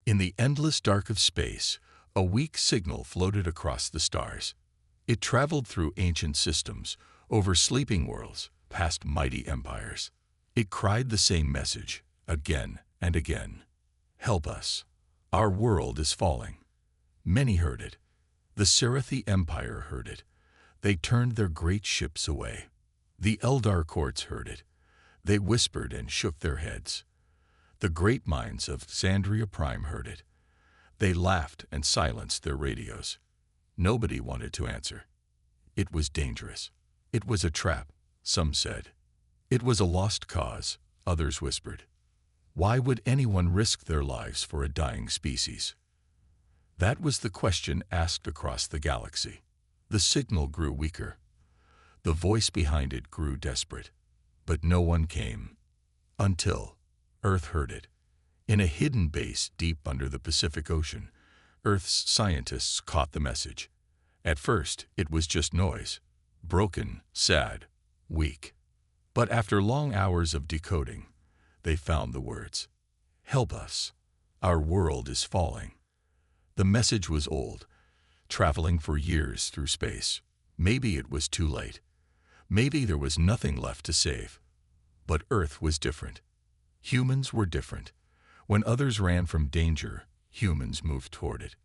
In the endless dark of space, a weak signal floated across the stars. It traveled through ancient systems, over sleeping worlds, past mighty empires. It cried the same message, again and again. Help us. Our world is falling. Many heard it. The Serathi Empire heard it. They turned their great ships away. The Eldar courts heard it. They whispered and shook their heads. The great minds of Sandria Prime heard it. They laughed and silenced their radios. Nobody wanted to answer. It was dangerous. It was a trap, some said. It was a lost cause, others whispered. Why would anyone risk their lives for a dying species? That was the question asked across the galaxy. The signal grew weaker. The voice behind it grew desperate. But no one came. Until Earth heard it. In a hidden base deep under the Pacific Ocean, Earth's scientists caught the message. At first, it was just noise. Broken, sad, weak. But after long hours of decoding, they found the words. Help us. Our world is falling. The message was old, traveling for years through space. Maybe it was too late. Maybe there was nothing left to save. But Earth was different. Humans were different. When others ran from danger, humans moved toward it.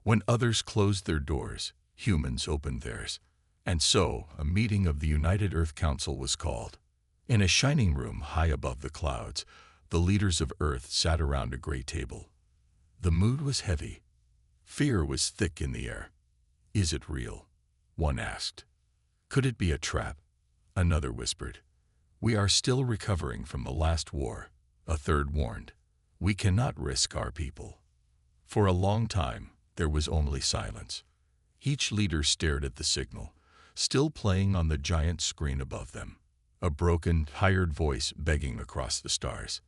When others closed their doors, humans opened theirs. And so, a meeting of the United Earth Council was called. In a shining room high above the clouds, the leaders of Earth sat around a great table. The mood was heavy. Fear was thick in the air. Is it real? One asked. Could it be a trap? Another whispered. We are still recovering from the last war. A third warned. We cannot risk our people. For a long time, there was only silence. Each leader stared at the signal, still playing on the giant screen above them. A broken, tired voice begging across the stars.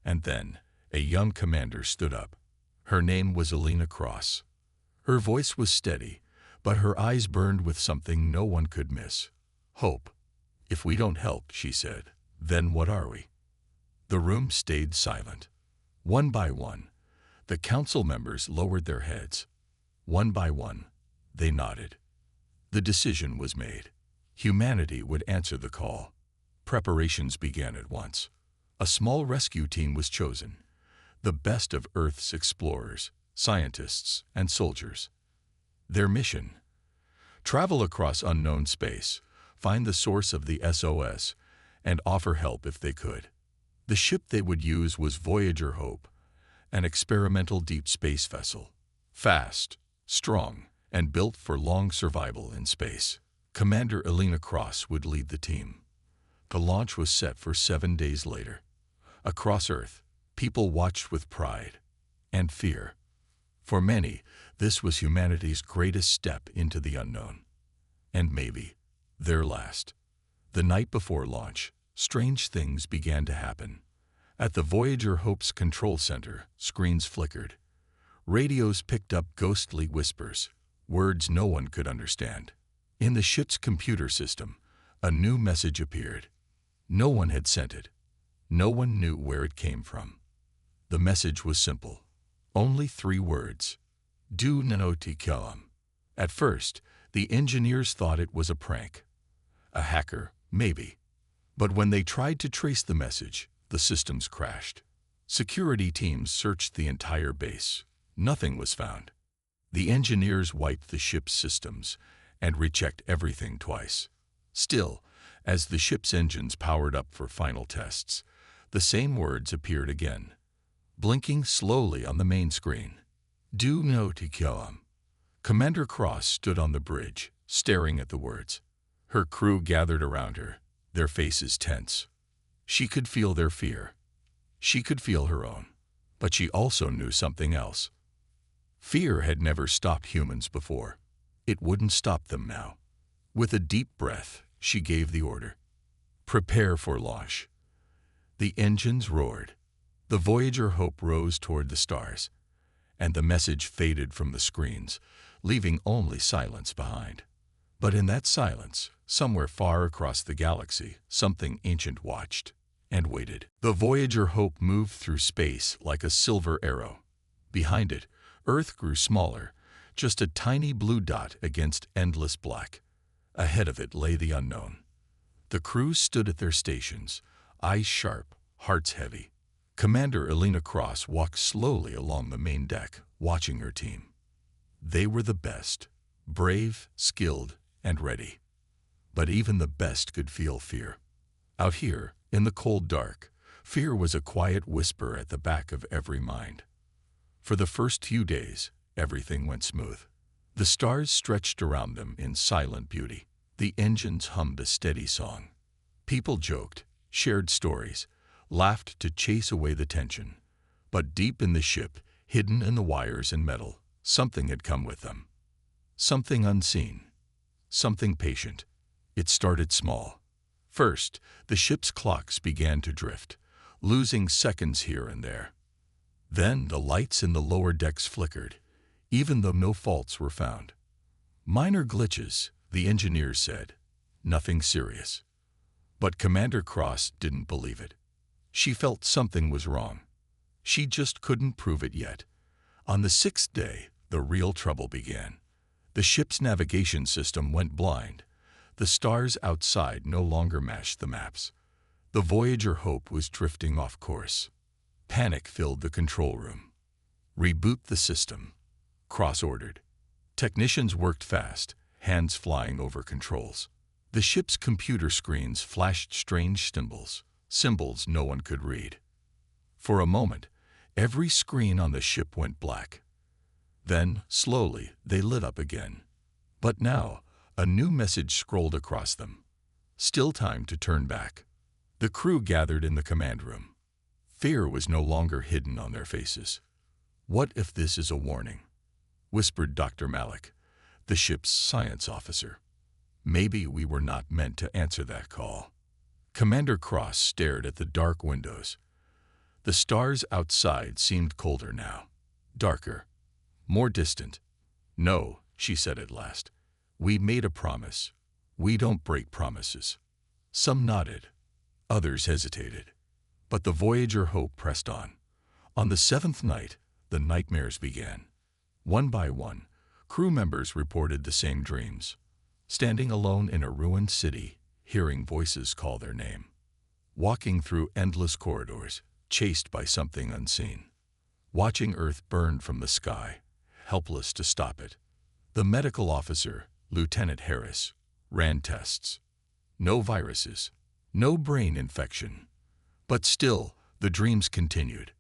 And then, a young commander stood up. Her name was Elena Cross. Her voice was steady, but her eyes burned with something no one could miss. Hope. If we don't help, she said, then what are we? The room stayed silent. One by one, the council members lowered their heads. One by one, they nodded. The decision was made. Humanity would answer the call. Preparations began at once. A small rescue team was chosen, the best of Earth's explorers, scientists, and soldiers. Their mission: travel across unknown space, find the source of the SOS, and offer help if they could. The ship they would use was Voyager Hope, an experimental deep space vessel. Fast, strong, and built for long survival in space. Commander Elena Cross would lead the team. The launch was set for 7 days later. Across Earth, people watched with pride and fear. For many, this was humanity's greatest step into the unknown. And maybe their last. The night before launch, strange things began to happen. At the Voyager Hope's control center, screens flickered. Radios picked up ghostly whispers, words no one could understand. In the ship's computer system, a new message appeared. No one had sent it. No one knew where it came from. The message was simple. Only 3 words. Do nanoti killam. At first, the engineers thought it was a prank. A hacker, maybe. But when they tried to trace the message, the systems crashed. Security teams searched the entire base. Nothing was found. The engineers wiped the ship's systems and rechecked everything twice. Still, as the ship's engines powered up for final tests, the same words appeared again, blinking slowly on the main screen. Do nanoti killam. Commander Cross stood on the bridge, staring at the words. Her crew gathered around her, their faces tense. She could feel their fear. She could feel her own. But she also knew something else. Fear had never stopped humans before. It wouldn't stop them now. With a deep breath, she gave the order. Prepare for launch. The engines roared. The Voyager Hope rose toward the stars, and the message faded from the screens, leaving only silence behind. But in that silence, somewhere far across the galaxy, something ancient watched and waited. The Voyager Hope moved through space like a silver arrow. Behind it, Earth grew smaller, just a tiny blue dot against endless black. Ahead of it lay the unknown. The crew stood at their stations, eyes sharp, hearts heavy. Commander Elena Cross walked slowly along the main deck, watching her team. They were the best, brave, skilled, and ready. But even the best could feel fear. Out here, in the cold dark, fear was a quiet whisper at the back of every mind. For the first few days, everything went smooth. The stars stretched around them in silent beauty. The engines hummed a steady song. People joked, shared stories, laughed to chase away the tension. But deep in the ship, hidden in the wires and metal, something had come with them. Something unseen. Something patient. It started small. First, the ship's clocks began to drift, losing seconds here and there. Then the lights in the lower decks flickered, even though no faults were found. Minor glitches, the engineers said. Nothing serious. But Commander Cross didn't believe it. She felt something was wrong. She just couldn't prove it yet. On the sixth day, the real trouble began. The ship's navigation system went blind. The stars outside no longer matched the maps. The Voyager Hope was drifting off course. Panic filled the control room. "Reboot the system," Cross ordered. Technicians worked fast, hands flying over controls. The ship's computer screens flashed strange symbols no one could read. For a moment, every screen on the ship went black. Then, slowly, they lit up again. But now, a new message scrolled across them. Still time to turn back. The crew gathered in the command room. Fear was no longer hidden on their faces. "What if this is a warning?" whispered Dr. Malik, the ship's science officer. "Maybe we were not meant to answer that call." Commander Cross stared at the dark windows. The stars outside seemed colder now, darker, more distant. "No," she said at last. "We made a promise. We don't break promises." Some nodded. Others hesitated. But the Voyager Hope pressed on. On the seventh night, the nightmares began. One by one, crew members reported the same dreams. Standing alone in a ruined city, hearing voices call their name. Walking through endless corridors, chased by something unseen. Watching Earth burn from the sky, helpless to stop it. The medical officer, Lieutenant Harris, ran tests. No viruses, no brain infection. But still, the dreams continued.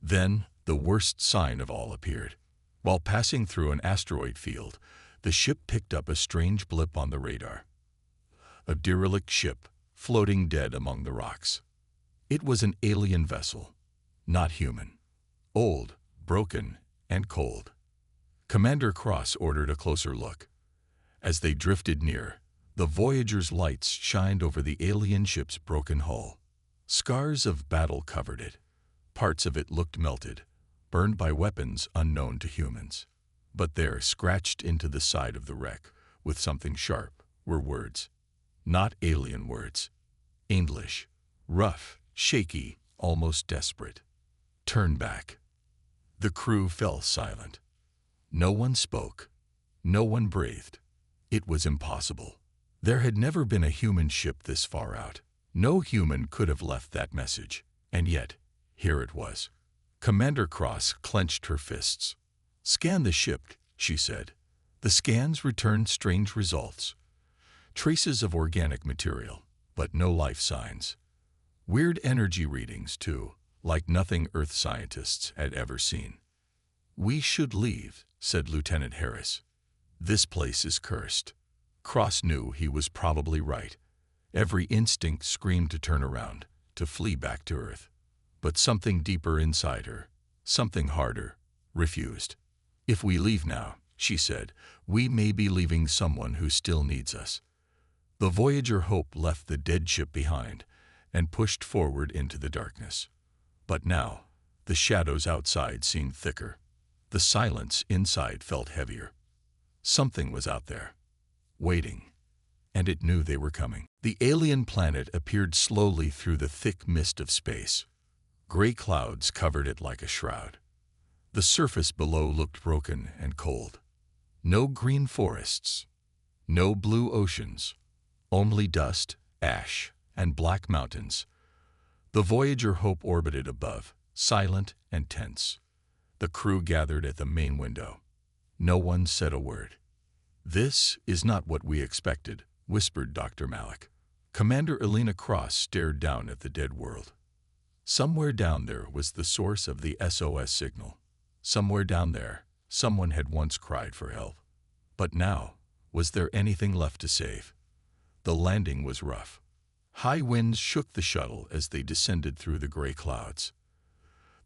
Then, the worst sign of all appeared. While passing through an asteroid field, the ship picked up a strange blip on the radar. A derelict ship, floating dead among the rocks. It was an alien vessel, not human. Old, broken, and cold. Commander Cross ordered a closer look. As they drifted near, the Voyager's lights shined over the alien ship's broken hull. Scars of battle covered it. Parts of it looked melted, burned by weapons unknown to humans. But there, scratched into the side of the wreck, with something sharp, were words. Not alien words. English. Rough, shaky, almost desperate. "Turn back." The crew fell silent. No one spoke. No one breathed. It was impossible. There had never been a human ship this far out. No human could have left that message. And yet, here it was. Commander Cross clenched her fists. "Scan the ship," she said. The scans returned strange results. Traces of organic material, but no life signs. Weird energy readings, too, like nothing Earth scientists had ever seen. "We should leave," said Lieutenant Harris. "This place is cursed." Cross knew he was probably right. Every instinct screamed to turn around, to flee back to Earth. But something deeper inside her, something harder, refused. "If we leave now," she said, "we may be leaving someone who still needs us." The Voyager Hope left the dead ship behind and pushed forward into the darkness. But now, the shadows outside seemed thicker. The silence inside felt heavier. Something was out there, waiting, and it knew they were coming. The alien planet appeared slowly through the thick mist of space. Gray clouds covered it like a shroud. The surface below looked broken and cold. No green forests, no blue oceans, only dust, ash, and black mountains. The Voyager Hope orbited above, silent and tense. The crew gathered at the main window. No one said a word. "This is not what we expected," whispered Dr. Malik. Commander Elena Cross stared down at the dead world. Somewhere down there was the source of the SOS signal. Somewhere down there, someone had once cried for help. But now, was there anything left to save? The landing was rough. High winds shook the shuttle as they descended through the gray clouds.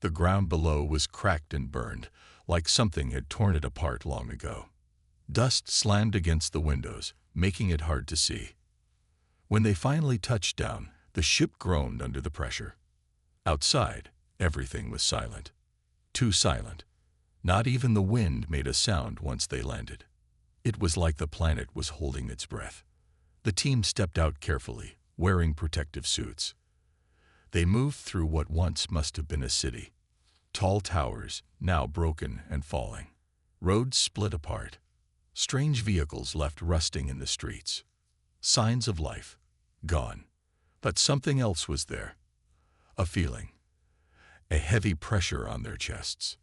The ground below was cracked and burned, like something had torn it apart long ago. Dust slammed against the windows, making it hard to see. When they finally touched down, the ship groaned under the pressure. Outside, everything was silent. Too silent. Not even the wind made a sound once they landed. It was like the planet was holding its breath. The team stepped out carefully, wearing protective suits. They moved through what once must have been a city. Tall towers, now broken and falling. Roads split apart. Strange vehicles left rusting in the streets. Signs of life, gone. But something else was there. A feeling. A heavy pressure on their chests.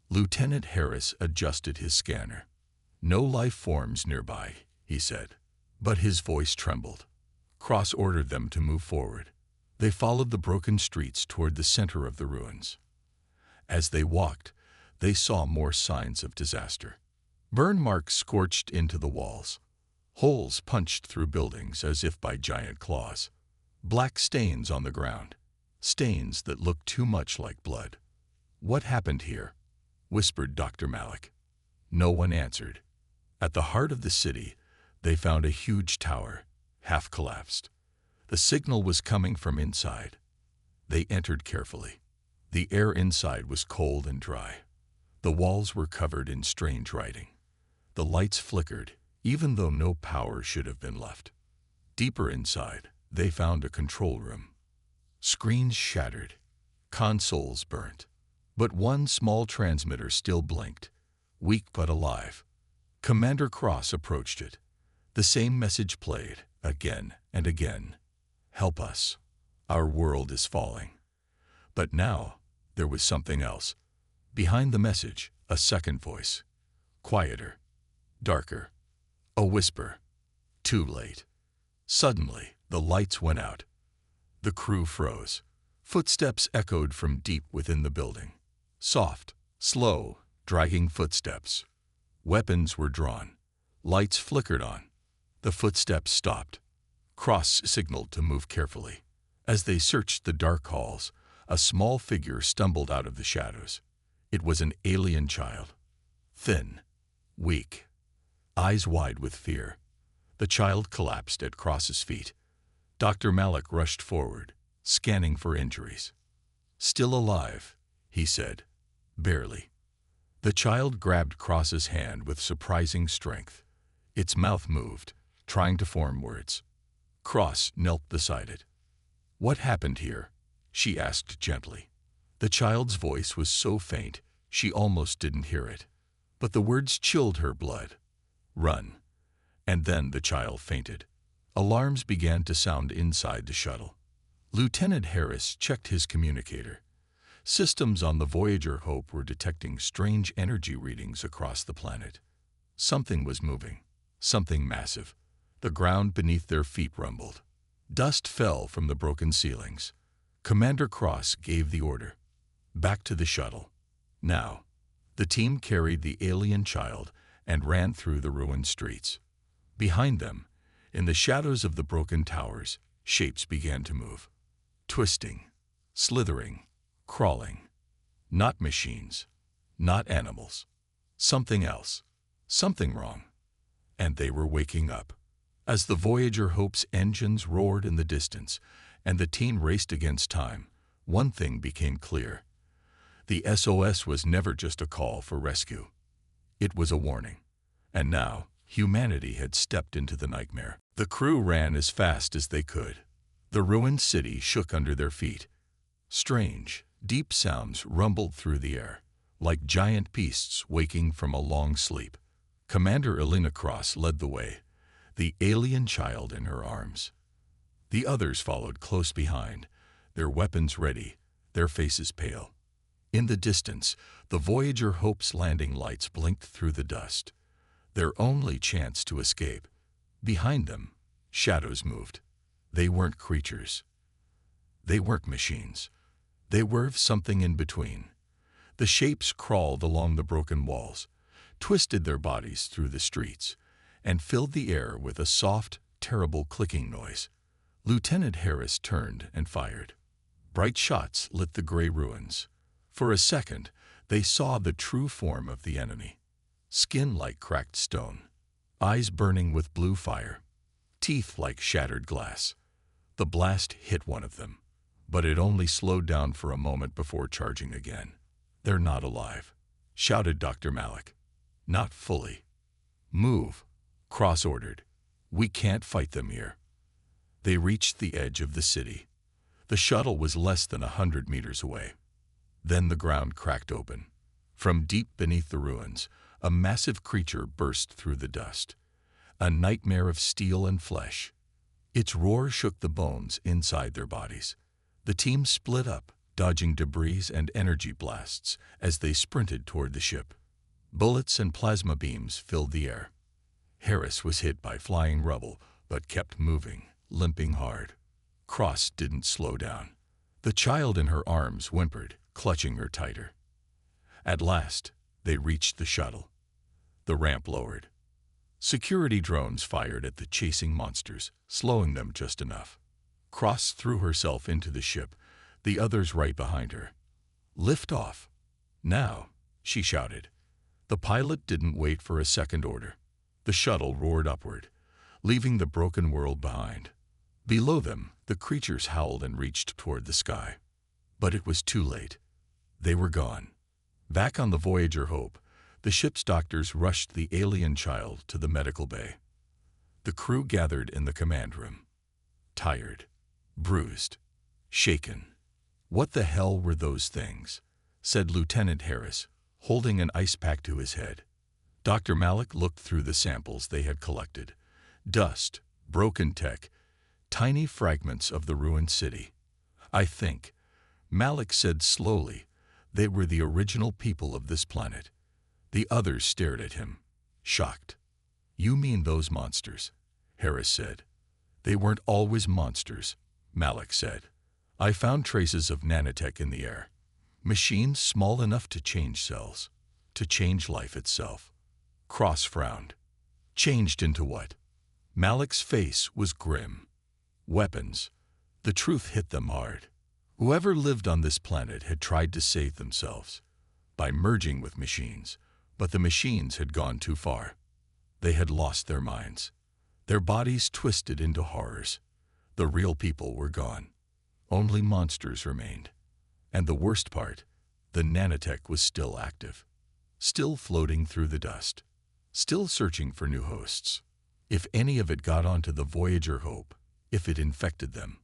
Lieutenant Harris adjusted his scanner. "No life forms nearby," he said. But his voice trembled. Cross ordered them to move forward. They followed the broken streets toward the center of the ruins. As they walked, they saw more signs of disaster. Burn marks scorched into the walls. Holes punched through buildings as if by giant claws. Black stains on the ground. Stains that looked too much like blood. "What happened here?" whispered Dr. Malik. No one answered. At the heart of the city, they found a huge tower, half collapsed. The signal was coming from inside. They entered carefully. The air inside was cold and dry. The walls were covered in strange writing. The lights flickered, even though no power should have been left. Deeper inside, they found a control room. Screens shattered, consoles burnt. But one small transmitter still blinked, weak but alive. Commander Cross approached it. The same message played, again and again. "Help us. Our world is falling." But now, there was something else. Behind the message, a second voice. Quieter. Darker. A whisper. Too late. Suddenly, the lights went out. The crew froze. Footsteps echoed from deep within the building. Soft, slow, dragging footsteps. Weapons were drawn. Lights flickered on. The footsteps stopped. Cross signaled to move carefully. As they searched the dark halls, a small figure stumbled out of the shadows. It was an alien child. Thin, weak, eyes wide with fear. The child collapsed at Cross's feet. Dr. Malik rushed forward, scanning for injuries. "Still alive," he said, barely. The child grabbed Cross's hand with surprising strength. Its mouth moved, trying to form words. Cross knelt beside it. "What happened here?" she asked gently. The child's voice was so faint, she almost didn't hear it. But the words chilled her blood. "Run." And then the child fainted. Alarms began to sound inside the shuttle. Lieutenant Harris checked his communicator. Systems on the Voyager Hope were detecting strange energy readings across the planet. Something was moving, something massive. The ground beneath their feet rumbled. Dust fell from the broken ceilings. Commander Cross gave the order. Back to the shuttle. Now, the team carried the alien child and ran through the ruined streets. Behind them, in the shadows of the broken towers, shapes began to move. Twisting, slithering, crawling. Not machines, not animals. Something else. Something wrong. And they were waking up. As the Voyager Hope's engines roared in the distance and the team raced against time, one thing became clear. The SOS was never just a call for rescue. It was a warning. And now, humanity had stepped into the nightmare. The crew ran as fast as they could. The ruined city shook under their feet. Strange, deep sounds rumbled through the air, like giant beasts waking from a long sleep. Commander Elena Cross led the way, the alien child in her arms. The others followed close behind, their weapons ready, their faces pale. In the distance, the Voyager Hope's landing lights blinked through the dust, their only chance to escape. Behind them, shadows moved. They weren't creatures. They weren't machines. They were something in between. The shapes crawled along the broken walls, twisted their bodies through the streets, and filled the air with a soft, terrible clicking noise. Lieutenant Harris turned and fired. Bright shots lit the gray ruins. For a second, they saw the true form of the enemy. Skin like cracked stone, eyes burning with blue fire, teeth like shattered glass. The blast hit one of them, but it only slowed down for a moment before charging again. "They're not alive," shouted Dr. Malik. "Not fully." "Move," Cross ordered. "We can't fight them here." They reached the edge of the city. The shuttle was less than 100 meters away. Then the ground cracked open. From deep beneath the ruins, a massive creature burst through the dust. A nightmare of steel and flesh. Its roar shook the bones inside their bodies. The team split up, dodging debris and energy blasts as they sprinted toward the ship. Bullets and plasma beams filled the air. Harris was hit by flying rubble, but kept moving, limping hard. Cross didn't slow down. The child in her arms whimpered, clutching her tighter. At last, they reached the shuttle. The ramp lowered. Security drones fired at the chasing monsters, slowing them just enough. Cross threw herself into the ship, the others right behind her. "Lift off. Now," she shouted. The pilot didn't wait for a second order. The shuttle roared upward, leaving the broken world behind. Below them, the creatures howled and reached toward the sky. But it was too late. They were gone. Back on the Voyager Hope, the ship's doctors rushed the alien child to the medical bay. The crew gathered in the command room. Tired, bruised, shaken. "What the hell were those things?" said Lieutenant Harris, holding an ice pack to his head. Dr. Malik looked through the samples they had collected. Dust, broken tech, tiny fragments of the ruined city. "I think," Malik said slowly, "they were the original people of this planet." The others stared at him, shocked. "You mean those monsters?" Harris said. "They weren't always monsters," Malik said. "I found traces of nanotech in the air. Machines small enough to change cells, to change life itself." Cross frowned. "Changed into what?" Malik's face was grim. "Weapons." The truth hit them hard. Whoever lived on this planet had tried to save themselves by merging with machines, but the machines had gone too far. They had lost their minds. Their bodies twisted into horrors. The real people were gone. Only monsters remained. And the worst part, the nanotech was still active, still floating through the dust, still searching for new hosts. If any of it got onto the Voyager Hope, if it infected them.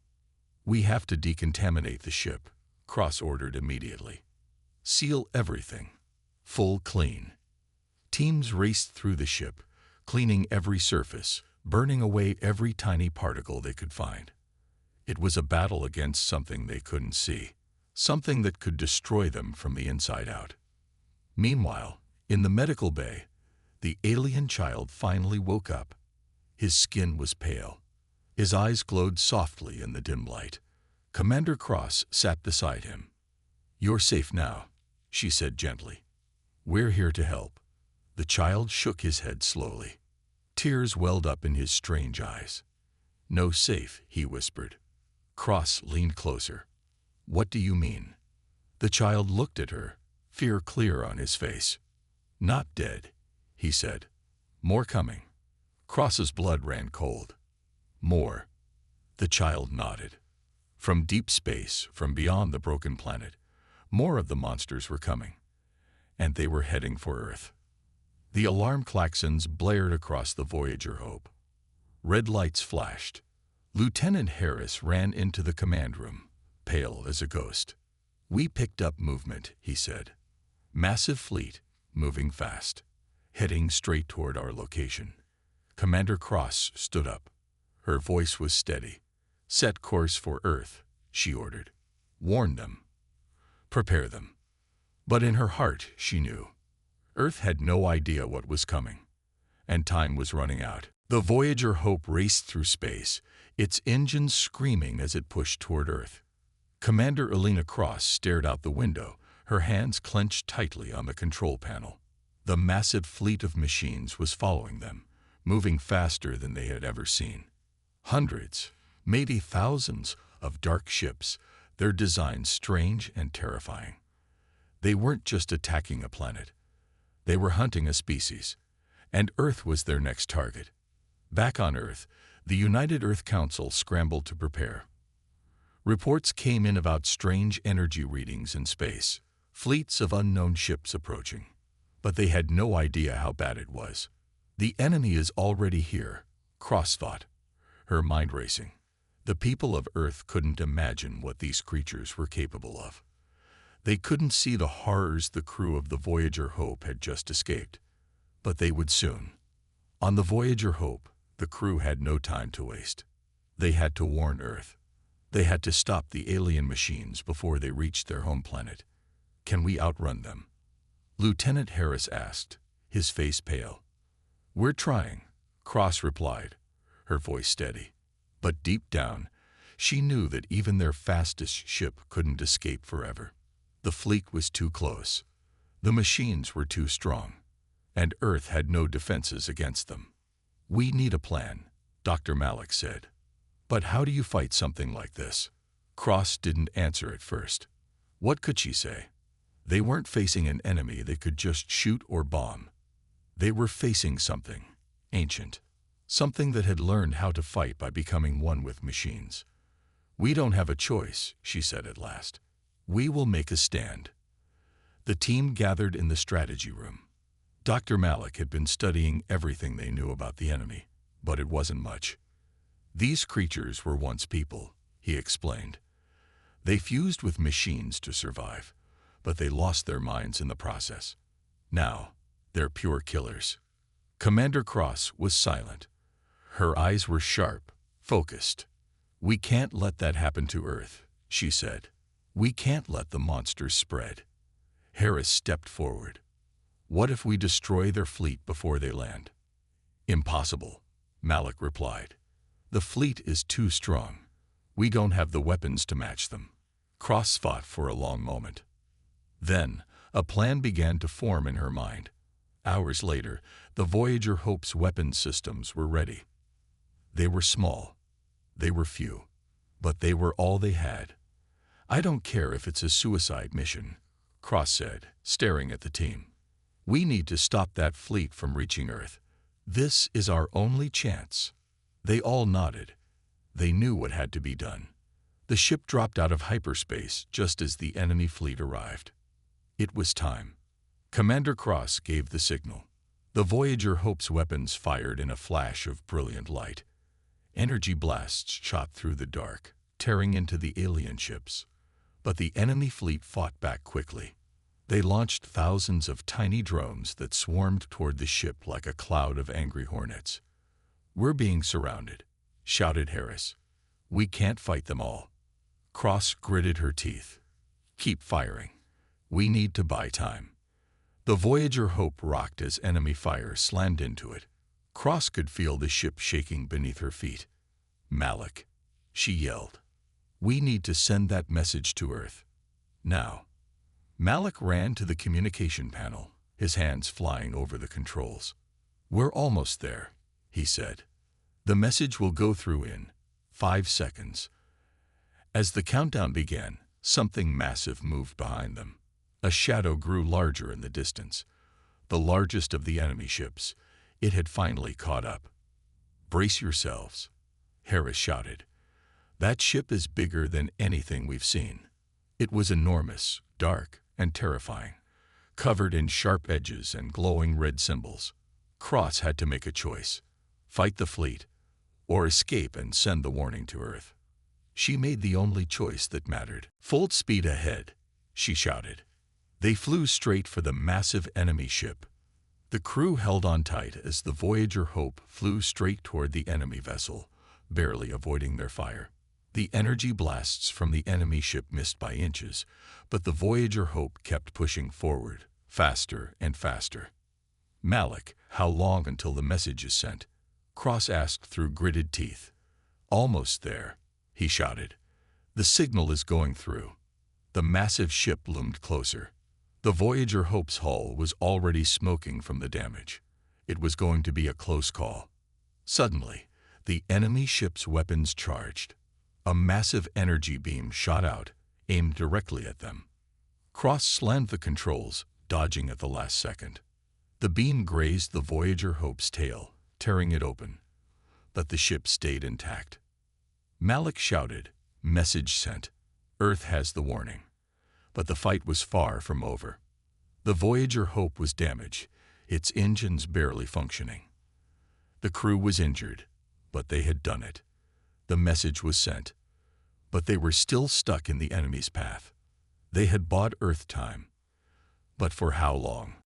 "We have to decontaminate the ship," Cross ordered immediately. "Seal everything. Full clean." Teams raced through the ship, cleaning every surface, burning away every tiny particle they could find. It was a battle against something they couldn't see, something that could destroy them from the inside out. Meanwhile, in the medical bay, the alien child finally woke up. His skin was pale. His eyes glowed softly in the dim light. Commander Cross sat beside him. "You're safe now," she said gently. "We're here to help." The child shook his head slowly. Tears welled up in his strange eyes. "No safe," he whispered. Cross leaned closer. "What do you mean?" The child looked at her, fear clear on his face. "Not dead," he said. "More coming." Cross's blood ran cold. "More." The child nodded. From deep space, from beyond the broken planet, more of the monsters were coming. And they were heading for Earth. The alarm klaxons blared across the Voyager Hope. Red lights flashed. Lieutenant Harris ran into the command room, pale as a ghost. "We picked up movement," he said. Massive fleet, moving fast, heading straight toward our location. Commander Cross stood up. Her voice was steady. Set course for Earth, she ordered. Warn them. Prepare them. But in her heart, she knew. Earth had no idea what was coming, and time was running out. The Voyager Hope raced through space, its engines screaming as it pushed toward Earth. Commander Elena Cross stared out the window, her hands clenched tightly on the control panel. The massive fleet of machines was following them, moving faster than they had ever seen. Hundreds, maybe thousands, of dark ships, their designs strange and terrifying. They weren't just attacking a planet. They were hunting a species, and Earth was their next target. Back on Earth, the United Earth Council scrambled to prepare. Reports came in about strange energy readings in space, fleets of unknown ships approaching. But they had no idea how bad it was. The enemy is already here, Cross thought, her mind racing. The people of Earth couldn't imagine what these creatures were capable of. They couldn't see the horrors the crew of the Voyager Hope had just escaped. But they would soon. On the Voyager Hope, the crew had no time to waste. They had to warn Earth. They had to stop the alien machines before they reached their home planet. Can we outrun them? Lieutenant Harris asked, his face pale. We're trying, Cross replied, her voice steady. But deep down, she knew that even their fastest ship couldn't escape forever. The fleet was too close. The machines were too strong, and Earth had no defenses against them. We need a plan, Dr. Malik said. But how do you fight something like this? Cross didn't answer at first. What could she say? They weren't facing an enemy they could just shoot or bomb. They were facing something ancient, something that had learned how to fight by becoming one with machines. We don't have a choice, she said at last. We will make a stand. The team gathered in the strategy room. Dr. Malik had been studying everything they knew about the enemy, but it wasn't much. These creatures were once people, he explained. They fused with machines to survive, but they lost their minds in the process. Now, they're pure killers. Commander Cross was silent. Her eyes were sharp, focused. We can't let that happen to Earth, she said. We can't let the monsters spread. Harris stepped forward. What if we destroy their fleet before they land? Impossible, Malik replied. The fleet is too strong. We don't have the weapons to match them. Cross thought for a long moment. Then, a plan began to form in her mind. Hours later, the Voyager Hope's weapons systems were ready. They were small. They were few. But they were all they had. I don't care if it's a suicide mission, Cross said, staring at the team. We need to stop that fleet from reaching Earth. This is our only chance. They all nodded. They knew what had to be done. The ship dropped out of hyperspace just as the enemy fleet arrived. It was time. Commander Cross gave the signal. The Voyager Hope's weapons fired in a flash of brilliant light. Energy blasts shot through the dark, tearing into the alien ships. But the enemy fleet fought back quickly. They launched thousands of tiny drones that swarmed toward the ship like a cloud of angry hornets. We're being surrounded, shouted Harris. We can't fight them all. Cross gritted her teeth. Keep firing. We need to buy time. The Voyager Hope rocked as enemy fire slammed into it. Cross could feel the ship shaking beneath her feet. Malik, she yelled. We need to send that message to Earth. Now. Malik ran to the communication panel, his hands flying over the controls. We're almost there, he said. The message will go through in 5 seconds. As the countdown began, something massive moved behind them. A shadow grew larger in the distance. The largest of the enemy ships. It had finally caught up. Brace yourselves, Harris shouted. That ship is bigger than anything we've seen. It was enormous, dark, and terrifying, covered in sharp edges and glowing red symbols. Cross had to make a choice. Fight the fleet, or escape and send the warning to Earth. She made the only choice that mattered. Full speed ahead, she shouted. They flew straight for the massive enemy ship. The crew held on tight as the Voyager Hope flew straight toward the enemy vessel, barely avoiding their fire. The energy blasts from the enemy ship missed by inches, but the Voyager Hope kept pushing forward, faster and faster. "Malik, how long until the message is sent?" Cross asked through gritted teeth. "Almost there," he shouted. "The signal is going through." The massive ship loomed closer. The Voyager Hope's hull was already smoking from the damage. It was going to be a close call. Suddenly, the enemy ship's weapons charged. A massive energy beam shot out, aimed directly at them. Cross slammed the controls, dodging at the last second. The beam grazed the Voyager Hope's tail, tearing it open. But the ship stayed intact. Malik shouted, "Message sent. Earth has the warning." But the fight was far from over. The Voyager Hope was damaged, its engines barely functioning. The crew was injured, but they had done it. The message was sent, but they were still stuck in the enemy's path. They had bought Earth time. But for how long?